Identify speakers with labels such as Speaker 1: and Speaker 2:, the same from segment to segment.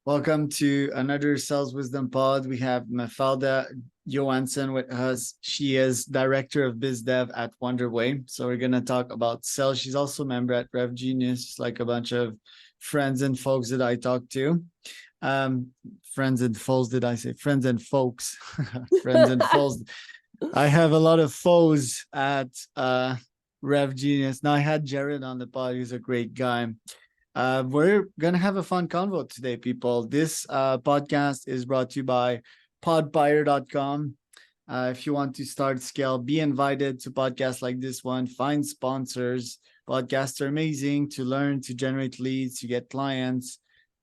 Speaker 1: Welcome to another Sales Wisdom Pod. We have Mafalda Johansson with us. She is Director of Biz Dev at Wonderway. So we're going to talk about sales. She's also a member at Rev Genius, like a bunch of friends and folks that I talk to. Friends and foes, did I say? Friends and folks. Friends and foes. I have a lot of foes at Rev Genius. Now, I had Jared on the pod. He's a great guy. We're going to have a fun convo today, people. This podcast is brought to you by podpire.com. If you want to start scale, be invited to podcasts like this one. Find sponsors. Podcasts are amazing to learn, to generate leads, to get clients.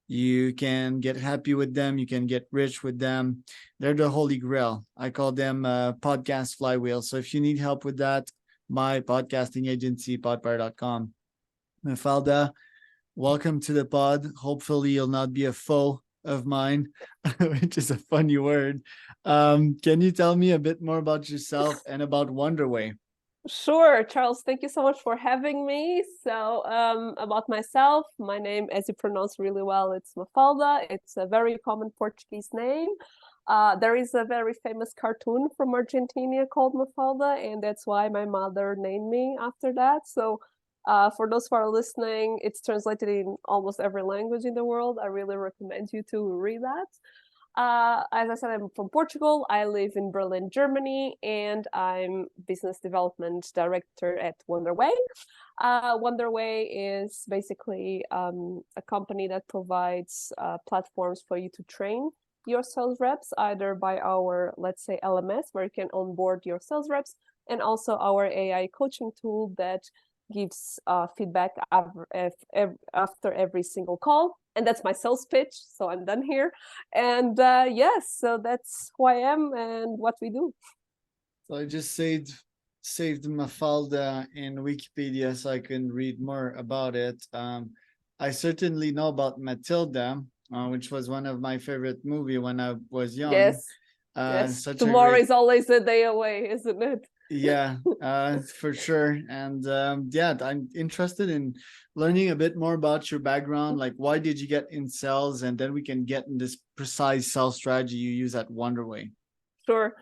Speaker 1: You can get happy with them. You can get rich with them. They're the holy grail. I call them podcast flywheel. So if you need help with that, my podcasting agency, podpire.com. Mafalda, welcome to the pod. Hopefully you'll not be a foe of mine, which is a funny word. Can you tell me a bit more about yourself and about Wonderway?
Speaker 2: Sure, Charles. Thank you so much for having me. So about myself, my name, as you pronounce really well, it's Mafalda. It's a very common Portuguese name. There is a very famous cartoon from Argentina called Mafalda, and that's why my mother named me after that. So for those who are listening, it's translated in almost every language in the world. I really recommend you to read that. As I said, I'm from Portugal. I live in Berlin, Germany, and I'm business development director at Wonderway. Wonderway is basically a company that provides platforms for you to train your sales reps, either by our, let's say, LMS, where you can onboard your sales reps, and also our AI coaching tool that gives feedback after every single call. And that's my sales pitch, so I'm done here. And yes, so that's who I am and what we do.
Speaker 1: So I just saved Mafalda in Wikipedia so I can read more about it. I certainly know about Matilda, which was one of my favorite movies when I was young.
Speaker 2: Yes. Tomorrow is always a day away, isn't it?
Speaker 1: Yeah, for sure. And yeah, I'm interested in learning a bit more about your background. Like, why did you get in sales? And then we can get in this precise sales strategy you use at Wonderway.
Speaker 2: Sure.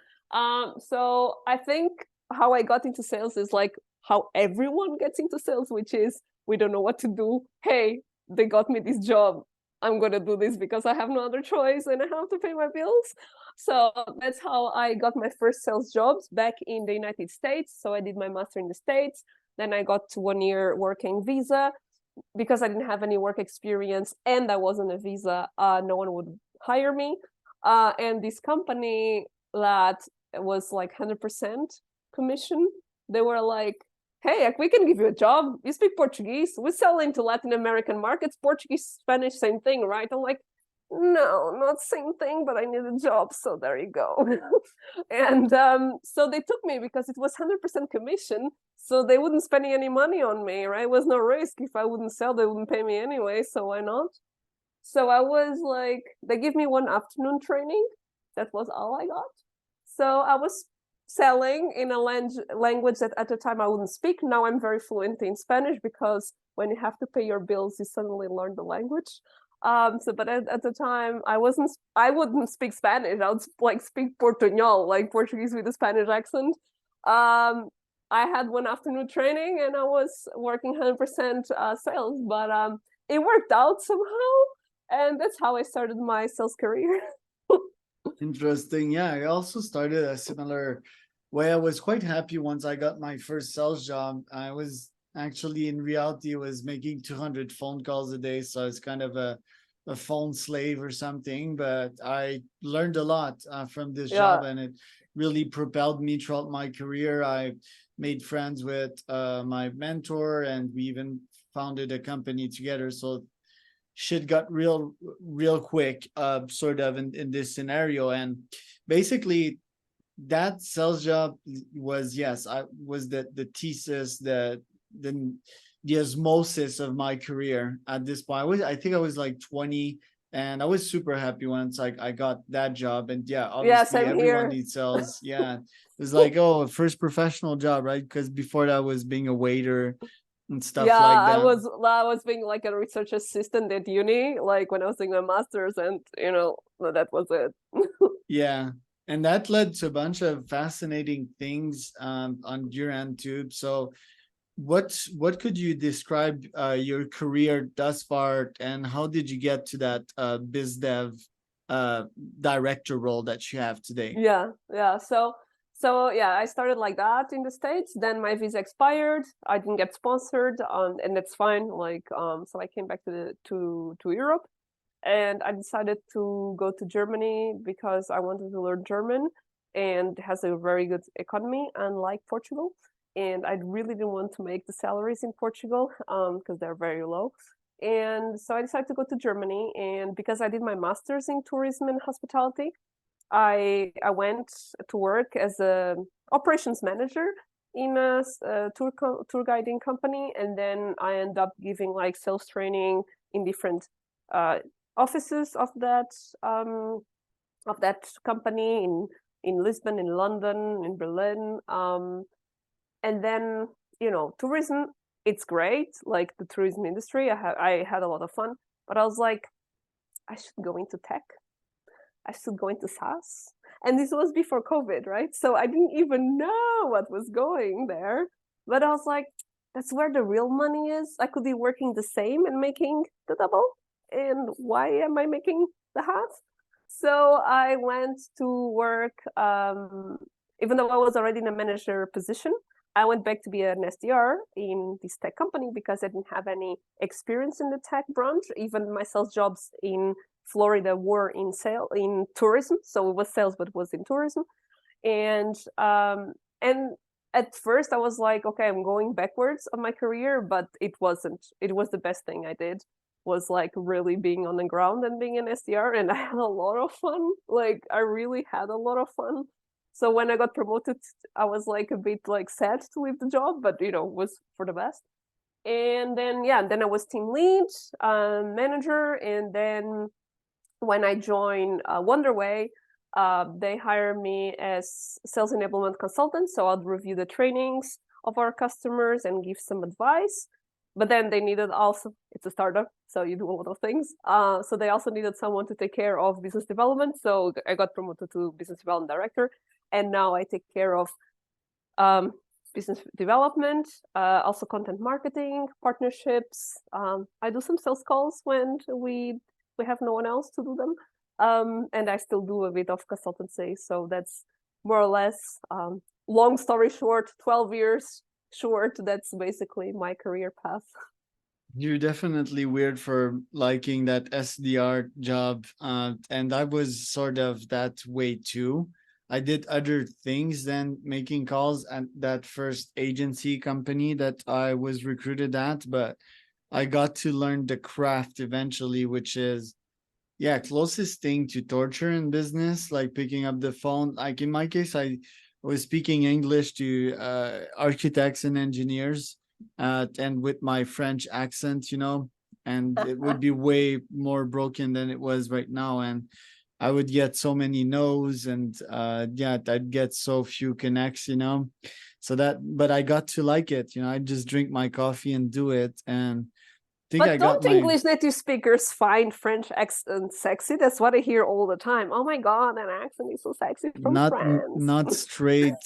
Speaker 2: So I think how I got into sales is like how everyone gets into sales, which is we don't know what to do. Hey, they got me this job. I'm going to do this because I have no other choice and I have to pay my bills. So that's how I got my first sales jobs back in the United States. So I did my master in the States. Then I got 1 year working visa because I didn't have any work experience and I wasn't a visa. No one would hire me. And this company that was like 100% commission, they were like, hey, we can give you a job. You speak Portuguese. We sell into Latin American markets. Portuguese, Spanish, same thing, right? I'm like, no, not same thing, but I need a job. So there you go. And so they took me because it was 100% commission. So they wouldn't spend any money on me, right? It was no risk. If I wouldn't sell, they wouldn't pay me anyway. So why not? So I was like, they gave me 1 afternoon training. That was all I got. So I was selling in a language that at the time I wouldn't speak. Now I'm very fluent in Spanish because when you have to pay your bills, you suddenly learn the language. But at the time I wouldn't speak Spanish. I would like speak Portuñol, like Portuguese with a Spanish accent. I had 1 afternoon training and I was working 100% sales, but it worked out somehow. And that's how I started my sales career.
Speaker 1: Interesting. Yeah, I also started a similar way. I was quite happy once I got my first sales job. I was actually in reality was making 200 phone calls a day. So it's kind of a phone slave or something, but I learned a lot from this job and it really propelled me throughout my career. I made friends with my mentor and we even founded a company together. So shit got real quick, sort of in this scenario. And basically that sales job was, yes, I was the thesis, the osmosis of my career at this point. I think I was like 20 and I was super happy once I got that job. And yeah, obviously everyone needs sales. Yeah. It was like, oh, first professional job, right? Because before that was being a waiter and stuff
Speaker 2: Yeah,
Speaker 1: like
Speaker 2: I
Speaker 1: that.
Speaker 2: was being like a research assistant at uni, like when I was doing my master's, and that was it.
Speaker 1: Yeah. And that led to a bunch of fascinating things on your end too. So what could you describe your career thus far, and how did you get to that biz dev uh director role that you have today?
Speaker 2: Yeah. So yeah, I started like that in the States. Then my visa expired. I didn't get sponsored, and that's fine. Like, so I came back to Europe, and I decided to go to Germany because I wanted to learn German, and it has a very good economy, unlike Portugal. And I really didn't want to make the salaries in Portugal, because they're very low. And so I decided to go to Germany, and because I did my master's in tourism and hospitality, I went to work as a operations manager in a tour guiding company, and then I end up giving like sales training in different uh, offices of that company in Lisbon, in London, in Berlin, and then tourism. It's great, like the tourism industry. I had a lot of fun, but I was like, I should go into tech. I should go into SaaS. And this was before COVID, right? So I didn't even know what was going there. But I was like, that's where the real money is. I could be working the same and making the double. And why am I making the half? So I went to work, even though I was already in a manager position, I went back to be an SDR in this tech company because I didn't have any experience in the tech branch. Even my sales jobs in Florida were in tourism, so it was sales, but it was in tourism. And at first I was like, okay, I'm going backwards on my career, but it wasn't. It was the best thing I did, was like really being on the ground and being an SDR, and I had a lot of fun. Like I really had a lot of fun. So when I got promoted, I was like a bit like sad to leave the job, but it was for the best. And then I was team lead, manager, and then when I joined Wonderway, they hired me as sales enablement consultant. So I'd review the trainings of our customers and give some advice. But then they needed also, it's a startup, so you do a lot of things. So they also needed someone to take care of business development. So I got promoted to business development director. And now I take care of business development, also content marketing, partnerships. I do some sales calls when we have no one else to do them. And I still do a bit of consultancy. So that's more or less, long story short, 12 years short, that's basically my career path.
Speaker 1: You're definitely weird for liking that SDR job. And I was sort of that way too. I did other things than making calls at that first agency company that I was recruited at, but I got to learn the craft eventually, which is, yeah, closest thing to torture in business, like picking up the phone. Like in my case, I was speaking English to architects and engineers, and with my French accent, and it would be way more broken than it was right now. And I would get so many no's, and yeah, I'd get so few connects. So but I got to like it. I just drink my coffee and do it. And think I
Speaker 2: But
Speaker 1: got
Speaker 2: don't
Speaker 1: my
Speaker 2: English native speakers find French accent sexy? That's what I hear all the time. Oh my God, an accent is so sexy from France.
Speaker 1: not straight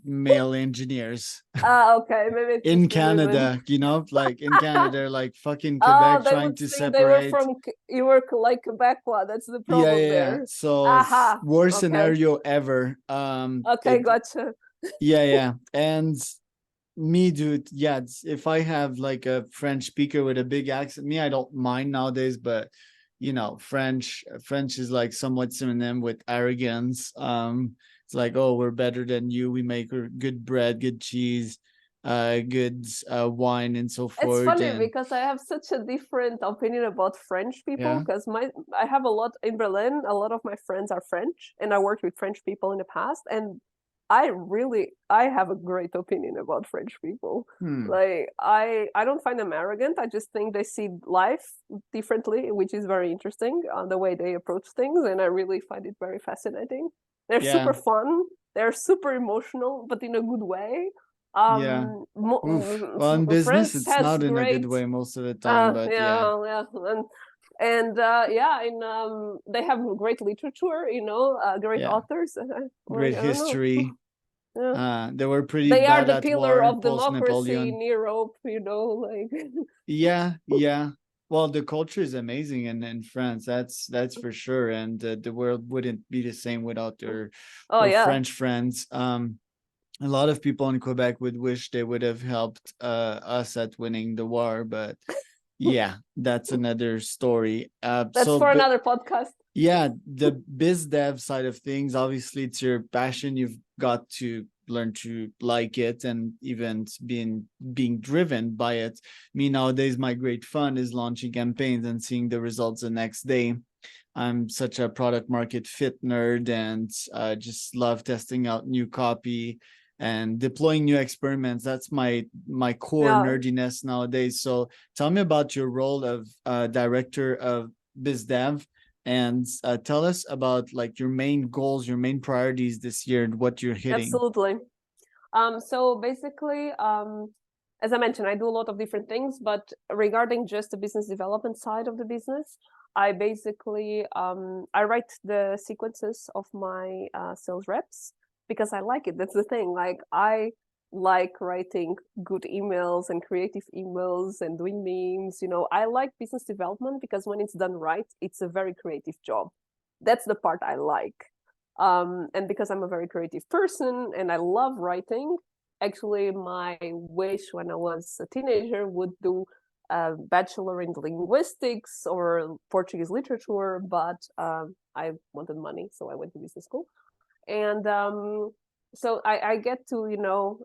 Speaker 1: male engineers
Speaker 2: Okay, maybe it's
Speaker 1: in
Speaker 2: just the women.
Speaker 1: Canada, like in Canada, like fucking
Speaker 2: Oh,
Speaker 1: Quebec
Speaker 2: they
Speaker 1: trying
Speaker 2: would
Speaker 1: to
Speaker 2: think they were
Speaker 1: separate.
Speaker 2: from, you were like Quebecois. That's the
Speaker 1: Yeah,
Speaker 2: problem
Speaker 1: yeah, yeah.
Speaker 2: there.
Speaker 1: So
Speaker 2: Aha,
Speaker 1: worst
Speaker 2: okay.
Speaker 1: scenario ever.
Speaker 2: Okay, gotcha.
Speaker 1: Yeah, yeah. And me, dude, yeah, if I have like a French speaker with a big accent, me, I don't mind nowadays, but French is like somewhat synonym with arrogance. It's like, oh, we're better than you. We make good bread, good cheese, good wine, and so
Speaker 2: It's
Speaker 1: forth.
Speaker 2: funny
Speaker 1: And
Speaker 2: because I have such a different opinion about French people
Speaker 1: yeah,
Speaker 2: because I have a lot in Berlin. A lot of my friends are French, and I worked with French people in the past, and I have a great opinion about French people.
Speaker 1: hmm,
Speaker 2: Like I don't find them arrogant. I just think they see life differently, which is very interesting on the way they approach things, and I really find it very fascinating. They're
Speaker 1: yeah,
Speaker 2: super fun. They're super emotional, but in a good way.
Speaker 1: Yeah. Oof. Well, in business,
Speaker 2: France
Speaker 1: it's
Speaker 2: has
Speaker 1: not in a good
Speaker 2: great
Speaker 1: way most of the time, but yeah.
Speaker 2: yeah, and yeah, in they have great literature, great
Speaker 1: Yeah.
Speaker 2: authors. Like,
Speaker 1: Great
Speaker 2: I don't know.
Speaker 1: history.
Speaker 2: Yeah.
Speaker 1: They were pretty
Speaker 2: They are
Speaker 1: bad
Speaker 2: the
Speaker 1: at
Speaker 2: pillar
Speaker 1: war
Speaker 2: of
Speaker 1: post
Speaker 2: democracy
Speaker 1: Napoleon.
Speaker 2: in Europe, like
Speaker 1: Yeah, yeah. Well, the culture is amazing in France. That's for sure. And the world wouldn't be the same without
Speaker 2: oh
Speaker 1: our
Speaker 2: yeah,
Speaker 1: French friends. A lot of people in Quebec would wish they would have helped us at winning the war, but yeah, that's another story.
Speaker 2: that's
Speaker 1: So,
Speaker 2: for
Speaker 1: but
Speaker 2: another podcast.
Speaker 1: yeah, the biz dev side of things, obviously it's your passion. You've got to learn to like it and even being driven by it. Me nowadays, my great fun is launching campaigns and seeing the results the next day. I'm such a product market fit nerd and just love testing out new copy and deploying new experiments. That's my core
Speaker 2: Yeah,
Speaker 1: nerdiness nowadays. So tell me about your role of director of biz dev and tell us about like your main goals, your main priorities this year and what you're hitting.
Speaker 2: absolutely. So basically, as I mentioned, I do a lot of different things, but regarding just the business development side of the business, I basically I write the sequences of my sales reps because I like it. That's the thing. Like I like writing good emails and creative emails and doing memes. I like business development because when it's done right, it's a very creative job. That's the part I like. And because I'm a very creative person and I love writing, actually my wish when I was a teenager would do a bachelor in linguistics or Portuguese literature, but I wanted money, so I went to business school. And so I get to,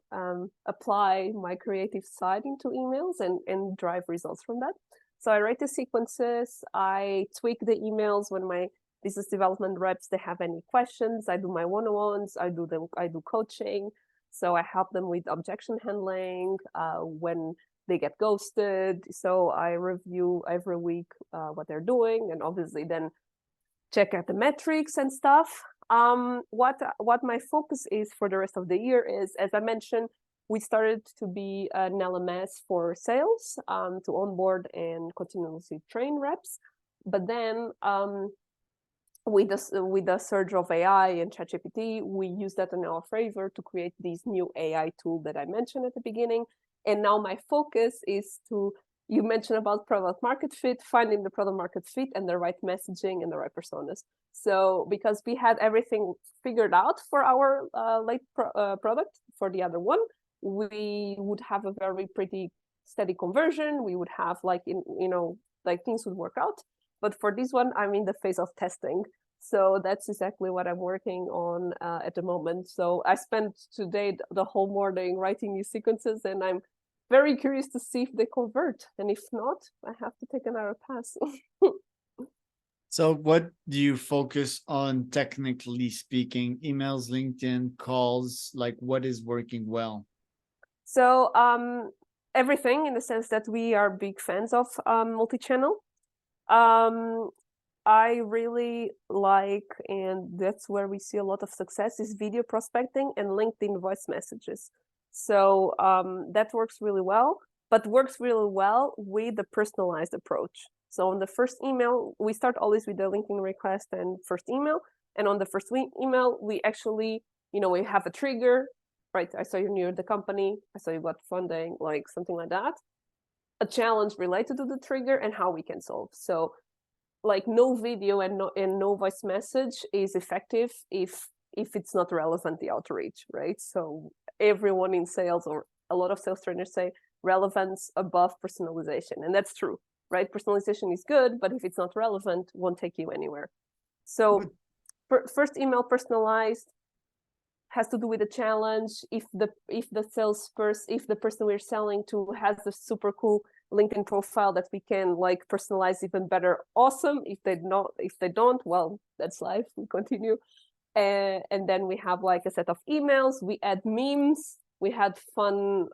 Speaker 2: apply my creative side into emails and drive results from that. So I write the sequences, I tweak the emails when my business development reps they have any questions. I do my one-on-ones, I do coaching. So I help them with objection handling when they get ghosted. So I review every week what they're doing, and obviously then check out the metrics and stuff. What my focus is for the rest of the year is, as I mentioned, we started to be an LMS for sales to onboard and continuously train reps. But then with the surge of AI and ChatGPT, we use that in our favor to create this new AI tool that I mentioned at the beginning. And now my focus is you mentioned about product market fit, finding the product market fit and the right messaging and the right personas. So because we had everything figured out for our product, for the other one, we would have a very pretty steady conversion. We would have things would work out. But for this one, I'm in the phase of testing. So that's exactly what I'm working on at the moment. So I spent today the whole morning writing new sequences, and I'm very curious to see if they convert. And if not, I have to take another pass.
Speaker 1: So what do you focus on technically speaking? Emails, LinkedIn, calls, like what is working well?
Speaker 2: So everything, in the sense that we are big fans of multi-channel. I really like, and that's where we see a lot of success, is video prospecting and LinkedIn voice messages. So that works really well, but works really well with the personalized approach. So on the first email, we start always with the LinkedIn request and first email. And on the first email, we actually, we have a trigger, right? I saw you're near the company. I saw you got funding, like something like that. A challenge related to the trigger and how we can solve. So like no video and no voice message is effective if it's not relevant the outreach, right? So everyone in sales, or a lot of sales trainers say, relevance above personalization, and that's true, right? Personalization is good, but if it's not relevant, won't take you anywhere. So first email personalized has to do with the challenge. If the person we're selling to has the super cool LinkedIn profile that we can like personalize even better, awesome. If they don't, well, that's life. We continue. And then we have like a set of emails. We add memes. We had fun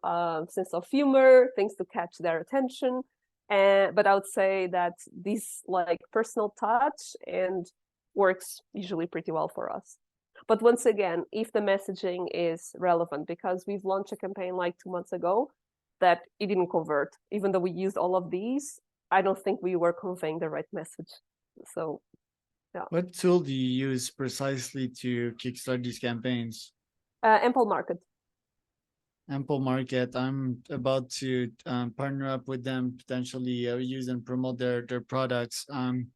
Speaker 2: sense of humor, things to catch their attention. But I would say that this like personal touch and works usually pretty well for us. But once again, if the messaging is relevant, because we've launched a campaign like 2 months ago that it didn't convert, even though we used all of these, I don't think we were conveying the right message. So, yeah.
Speaker 1: What tool do you use precisely to kickstart these campaigns?
Speaker 2: InfoMarket.
Speaker 1: InfoMarket. I'm about to partner up with them, potentially use and promote their products.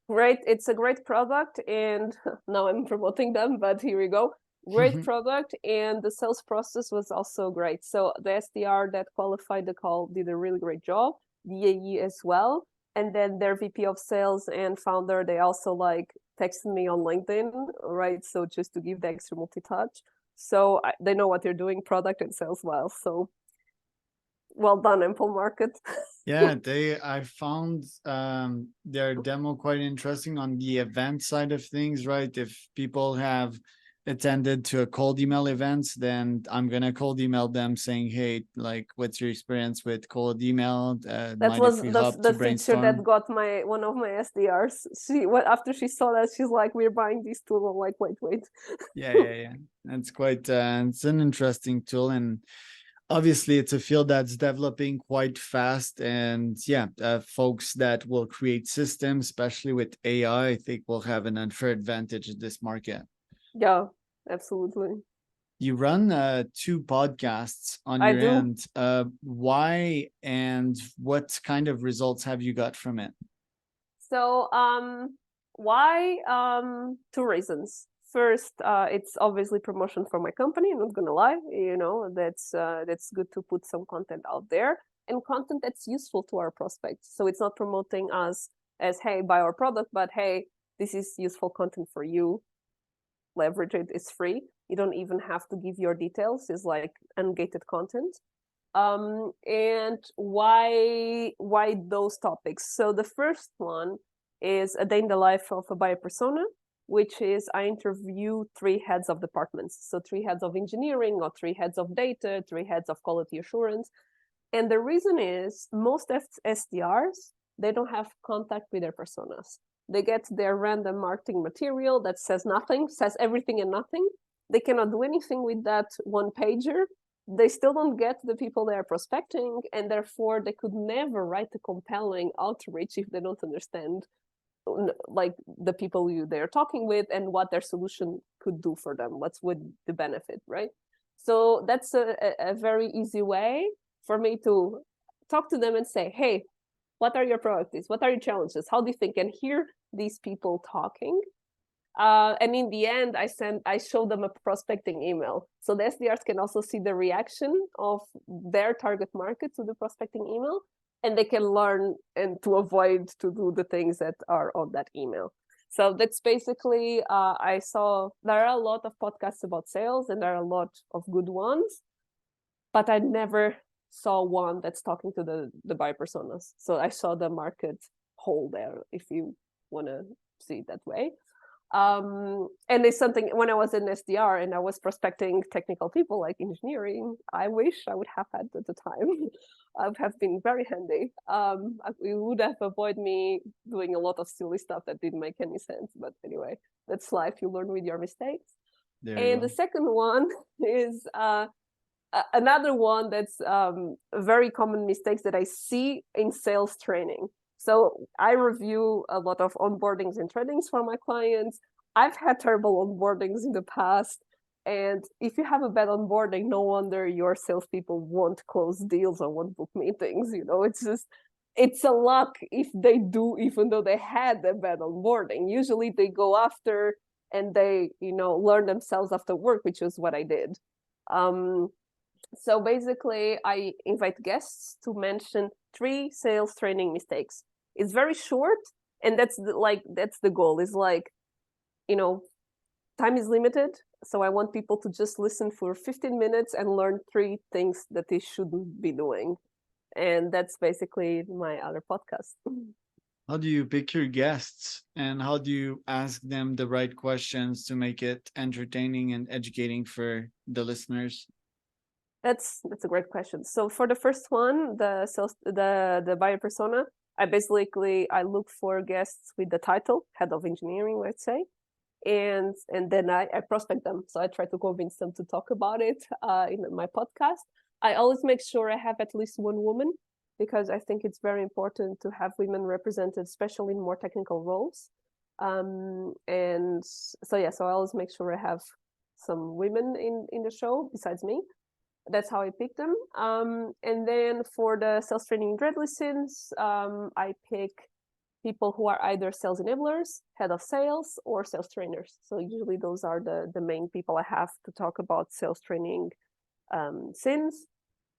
Speaker 2: Great. It's a great product, and now I'm promoting them, but here we go. Great product, and the sales process was also great. So the SDR that qualified the call did a really great job, the AE as well. And then their VP of sales and founder, they also like texted me on LinkedIn, right? So just to give the extra multi-touch. So they know what they're doing, product and sales well. So well done, InfoMarket.
Speaker 1: Yeah, I found their demo quite interesting on the event side of things, right? If people have attended to a cold email events, then I'm gonna cold email them saying, hey, like, what's your experience with cold email?
Speaker 2: That
Speaker 1: Mind
Speaker 2: was
Speaker 1: if we hop
Speaker 2: the
Speaker 1: to
Speaker 2: feature that
Speaker 1: brainstorm?
Speaker 2: got one of my SDRs. After she saw that, she's like, "We're buying this tool." I'm like, "Wait."
Speaker 1: Yeah. That's quite it's an interesting tool, and obviously it's a field that's developing quite fast. And yeah, folks that will create systems, especially with AI, I think will have an unfair advantage in this market.
Speaker 2: Yeah, absolutely.
Speaker 1: You run 2 podcasts on
Speaker 2: I
Speaker 1: your
Speaker 2: do.
Speaker 1: end. Why and what kind of results have you got from it?
Speaker 2: So, why? 2 reasons. First, it's obviously promotion for my company. I'm not gonna lie. That's good to put some content out there, and content that's useful to our prospects. So it's not promoting us as, hey, buy our product, but hey, this is useful content for you. Leverage it. It's free. You don't even have to give your details. It's like ungated content. And why those topics? So the first one is a day in the life of a buyer persona, which is I interview 3 heads of departments. So 3 heads of engineering, or 3 heads of data, 3 heads of quality assurance. And the reason is most SDRs, they don't have contact with their personas. They get their random marketing material that says nothing, says everything and nothing. They cannot do anything with that one pager. They still don't get the people they are prospecting, and therefore they could never write a compelling outreach if they don't understand like the people they're talking with and what their solution could do for them, what's with the benefit, right? So that's a very easy way for me to talk to them and say, hey, what are your priorities? What are your challenges? How do you think? And hear these people talking. And in the end, I show them a prospecting email. So the SDRs can also see the reaction of their target market to the prospecting email, and they can learn and to avoid to do the things that are on that email. So that's basically, I saw there are a lot of podcasts about sales, and there are a lot of good ones, but I never saw one that's talking to the buyer personas. So I saw the market whole there, if you want to see it that way. And it's something, when I was in SDR and I was prospecting technical people like engineering, I wish I would have had at the time. I would have been very handy. It would have avoided me doing a lot of silly stuff that didn't make any sense. But anyway, that's life. You learn with your mistakes. And the second one is another one that's very common mistakes that I see in sales training. So I review a lot of onboardings and trainings for my clients. I've had terrible onboardings in the past. And if you have a bad onboarding, no wonder your salespeople won't close deals or won't book meetings. It's a luck if they do, even though they had a bad onboarding. Usually they go after and they, learn themselves after work, which is what I did. So basically, I invite guests to mention 3 sales training mistakes. It's very short, and that's the goal. Is time is limited, so I want people to just listen for 15 minutes and learn 3 things that they shouldn't be doing, and that's basically my other podcast.
Speaker 1: How do you pick your guests, and how do you ask them the right questions to make it entertaining and educating for the listeners?
Speaker 2: That's a great question. So for the first one, the buyer persona, I look for guests with the title head of engineering, let's say, and then I prospect them. So I try to convince them to talk about it in my podcast. I always make sure I have at least one woman, because I think it's very important to have women represented, especially in more technical roles. And so I always make sure I have some women in the show besides me. That's how I pick them. And then for the sales training dread listens, I pick people who are either sales enablers, head of sales, or sales trainers. So usually those are the main people I have to talk about sales training sins.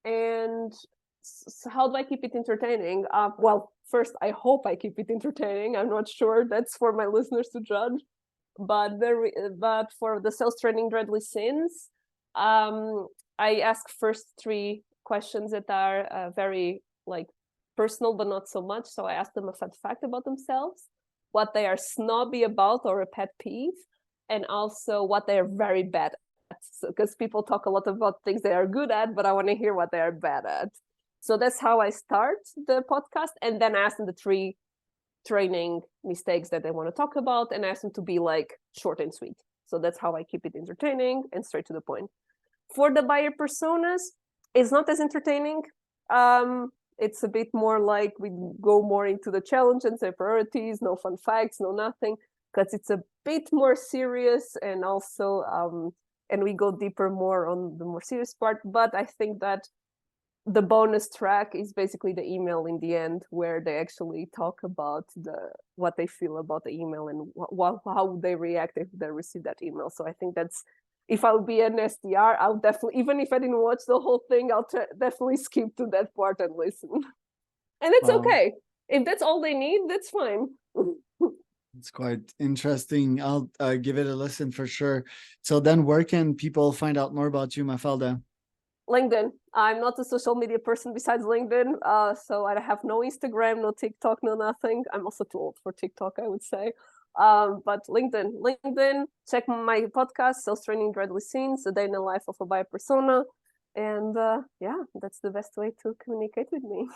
Speaker 2: And so how do I keep it entertaining? Well, first, I hope I keep it entertaining. I'm not sure. That's for my listeners to judge. But for the sales training dreadly sins, I ask first 3 questions that are very like personal, but not so much. So I ask them a fun fact about themselves, what they are snobby about or a pet peeve, and also what they are very bad at. Because people talk a lot about things they are good at, but I want to hear what they are bad at. So that's how I start the podcast. And then I ask them the 3 training mistakes that they want to talk about, and ask them to be like short and sweet. So that's how I keep it entertaining and straight to the point. For the buyer personas, it's not as entertaining. It's a bit more like we go more into the challenge and say priorities, no fun facts, no nothing, because it's a bit more serious, and also and we go deeper more on the more serious part. But I think that the bonus track is basically the email in the end, where they actually talk about what they feel about the email and how they react if they receive that email. So I think that's, if I'll be an SDR, I'll definitely, even if I didn't watch the whole thing, I'll definitely skip to that part and listen. And it's okay. If that's all they need, that's fine.
Speaker 1: It's quite interesting. I'll give it a listen for sure. So then where can people find out more about you, Mafalda?
Speaker 2: LinkedIn. I'm not a social media person besides LinkedIn. So I have no Instagram, no TikTok, no nothing. I'm also too old for TikTok, I would say. But LinkedIn, check my podcast, Sales Training Dreadly Scenes, the day in the life of a buyer persona. And that's the best way to communicate with me.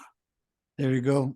Speaker 1: There you go.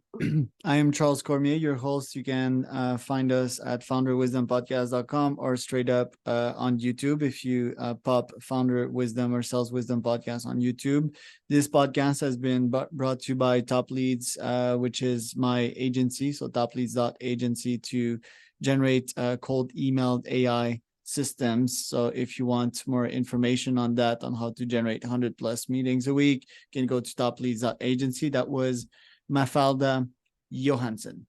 Speaker 1: I am Charles Cormier, your host. You can find us at foundrywisdompodcast.com or straight up on YouTube if you pop Founder Wisdom or Sales Wisdom Podcast on YouTube. This podcast has been brought to you by Top Leads, which is my agency. So topleads.agency to generate cold emailed AI systems. So if you want more information on that, on how to generate 100 plus meetings a week, you can go to topleads.agency. That was Mafalda Johansson.